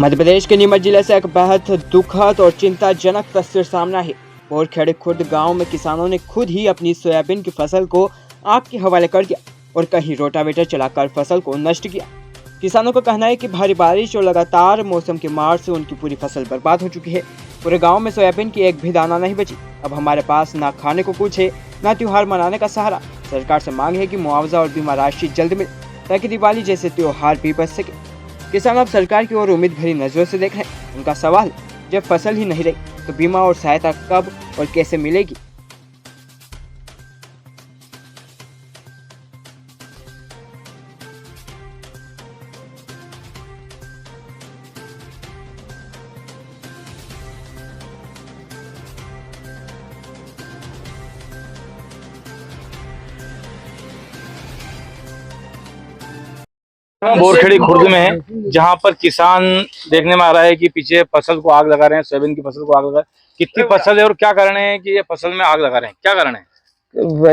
मध्य प्रदेश के नीमच जिले से एक बेहद दुखद और चिंताजनक तस्वीर सामने आई। बोरखेड़ी खुर्द गांव में किसानों ने खुद ही अपनी सोयाबीन की फसल को आग के हवाले कर दिया और कहीं रोटावेटर चलाकर फसल को नष्ट किया। किसानों का कहना है कि भारी बारिश और लगातार मौसम की मार से उनकी पूरी फसल बर्बाद हो चुकी है। पूरे गांव में सोयाबीन की एक भी दाना नहीं बची। अब हमारे पास ना खाने को कुछ है, ना त्योहार मनाने का सहारा। सरकार से मांग है कि मुआवजा और बीमा राशि जल्द मिले ताकि दिवाली जैसे त्योहार भी बच सके। किसान अब सरकार की ओर उम्मीद भरी नजरों से देख रहे हैं। उनका सवाल, जब फसल ही नहीं रही तो बीमा और सहायता कब और कैसे मिलेगी? बोरखेड़ी खुर्द में है, जहाँ पर किसान देखने में आ रहा है कि पीछे फसल को आग लगा रहे हैं, सोयाबीन की फसल को आग लगा रहे हैं। कितनी फसल है और क्या कारण है कि ये फसल में आग लगा रहे हैं, क्या कारण है?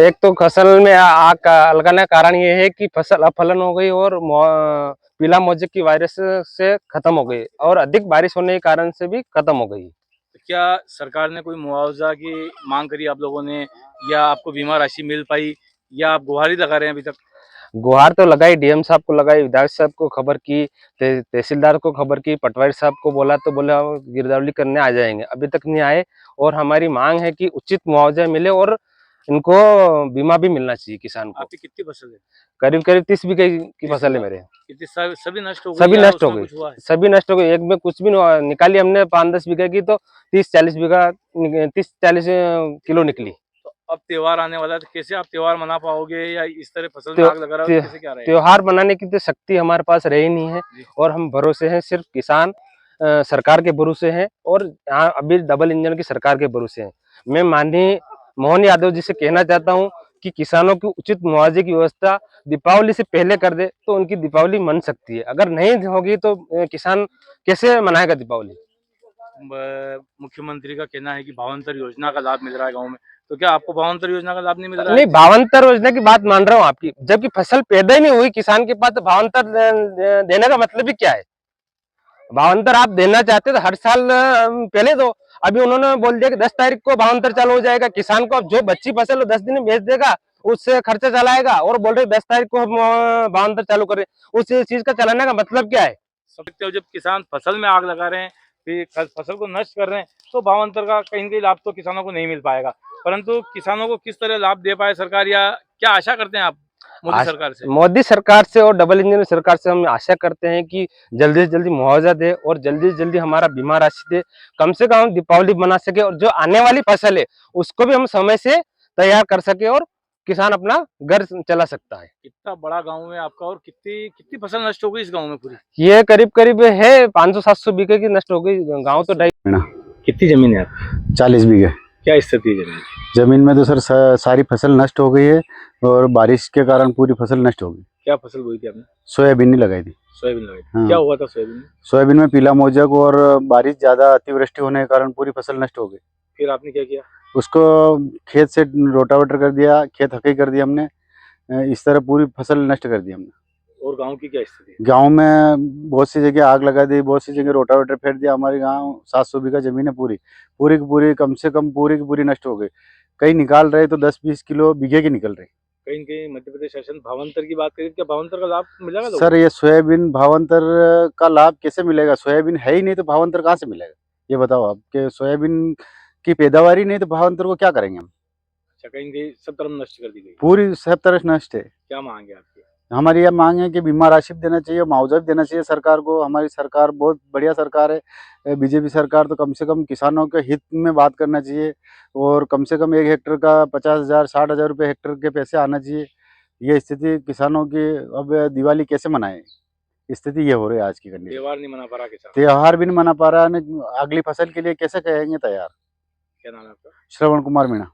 एक तो फसल में आग का लगाने का कारण ये है कि फसल अफलन हो गई और पीला मोज़ेक की वायरस से खत्म हो गई और अधिक बारिश होने के कारण से भी खत्म हो गई। तो क्या सरकार ने कोई मुआवजा की मांग करी आप लोगों ने, या आपको बीमा राशि मिल पाई, या आप गुहारी लगा रहे हैं अभी तक? गुहार तो लगाई, डीएम साहब को लगाई, विधायक साहब को खबर की, तहसीलदार को खबर की, पटवारी साहब को बोला तो बोला गिरदावरी करने आ जाएंगे, अभी तक नहीं आए। और हमारी मांग है कि उचित मुआवजा मिले और इनको बीमा भी मिलना चाहिए किसान को। आपकी कितनी फसल है? करीब करीब 30 बीघे की फसल है मेरे। कितनी सभी नष्ट हो गई सभी या नष्ट हो उसमें गई, कुछ हुआ है? सभी नष्ट हो गई। एक में कुछ भी नहीं हुआ। निकाली हमने 5-10 बीघे की तो 30-40 बीघा 30-40 किलो निकली। तो अब त्योहार आने वाला है, तो कैसे आप त्योहार मना पाओगे, या इस तरह फसल में आग लगा रहा है तो कैसे क्या रहेगा? त्योहार मनाने की तो शक्ति हमारे पास रही नहीं है और हम भरोसे हैं सिर्फ किसान, सरकार के भरोसे हैं। और यहाँ अभी डबल इंजन की सरकार के भरोसे हैं। मैं माननीय मोहन यादव जी से कहना चाहता हूँ कि किसानों की उचित मुआवजे की व्यवस्था दीपावली से पहले कर दे तो उनकी दीपावली मन सकती है। अगर नहीं होगी तो किसान कैसे मनाएगा दीपावली? मुख्यमंत्री का कहना है कि भावांतर योजना का लाभ मिल रहा है गाँव में, तो क्या आपको भावांतर योजना का लाभ नहीं मिल रहा है? नहीं, भावांतर योजना की बात मान रहा हूँ आपकी, जबकि फसल पैदा ही नहीं हुई किसान के पास, तो भावांतर देने का मतलब ही क्या है? भावांतर आप देना चाहते तो हर साल पहले दो। अभी उन्होंने बोल दिया कि 10 तारीख को भावांतर चालू हो जाएगा। किसान को अब जो बच्ची फसल 10 दिन में बेच देगा, उससे खर्चा चलाएगा और बोल रहे 10 तारीख को हम भावांतर चालू करें। उस चीज का चलाने का मतलब क्या है? सब जब किसान फसल में आग लगा रहे हैं, फिर फसल को नष्ट कर रहे हैं, तो भावांतर का कहीं न कहीं लाभ तो किसानों को नहीं मिल पाएगा। परंतु किसानों को किस तरह लाभ दे पाए सरकार, या क्या आशा करते हैं आप मोदी सरकार से? मोदी सरकार से और डबल इंजन सरकार से हम आशा करते हैं कि जल्दी से जल्दी मुआवजा दे और जल्दी से जल्दी हमारा बीमा राशि दे। कम से कम हम दीपावली बना सके और जो आने वाली फसल है उसको भी हम समय से तैयार कर सके और किसान अपना घर चला सकता है। कितना बड़ा गाँव है आपका, और कितनी कितनी फसल नष्ट हो गई इस गाँव में पूरी? ये करीब करीब है 500-700 बीघे की नष्ट हो गई। गाँव तो कितनी जमीन है आपकी? 40 बीघे। क्या स्थिति है जमीन? जमीन में तो सर सारी फसल नष्ट हो गई है और बारिश के कारण पूरी फसल नष्ट हो गई। क्या फसल बोई थी आपने? सोयाबीन ही लगाई थी। सोयाबीन लगाई थी। हाँ। क्या हुआ था सोयाबीन में? सोयाबीन में पीला मोज़ेक और बारिश ज्यादा अतिवृष्टि होने के कारण पूरी फसल नष्ट हो गई। फिर आपने क्या किया? उसको खेत से रोटावेटर कर दिया, खेत हकई कर दिया हमने। इस तरह पूरी फसल नष्ट कर दी हमने। और गांव की क्या स्थिति है? गांव में बहुत सी जगह आग लगा दी, बहुत सी जगह रोटावेटर फेर दिया। हमारे गांव 700 बीघा जमीन है, पूरी पूरी की पूरी कम से कम पूरी की पूरी नष्ट हो गई। कहीं निकाल रहे तो 10-20 किलो बीघे की निकल रही। कहीं कहीं मध्य प्रदेश शासन भावांतर की बात करें, क्या भावांतर का लाभ मिलेगा लोगों सर ये सोयाबीन भावांतर का लाभ कैसे मिलेगा? सोयाबीन है ही नहीं तो भावांतर कहाँ से मिलेगा? ये बताओ आप कि सोयाबीन की पैदावार ही नहीं तो भावांतर को क्या करेंगे हम? अच्छा, कहीं कहीं सब तरफ नष्ट कर दी गई। पूरी सब तरह नष्ट है। क्या मांगे आपकी? हमारी यह मांग है कि बीमा राशि भी देना चाहिए, मुआवजा भी देना चाहिए सरकार को। हमारी सरकार बहुत बढ़िया सरकार है, बीजेपी सरकार। तो कम से कम किसानों के हित में बात करना चाहिए और कम से कम 1 हेक्टेयर का 50,000 60,000 रुपये हेक्टेयर के पैसे आना चाहिए। ये स्थिति किसानों की, अब दिवाली कैसे मनाएं? स्थिति ये हो रही है आज की कंडीशन। त्योहार नहीं मना पा रहा किसान? त्योहार भी नहीं मना पा रहा है, अगली फसल के लिए कैसे कहेंगे तैयार? क्या नाम है आपका? श्रवण कुमार मीणा।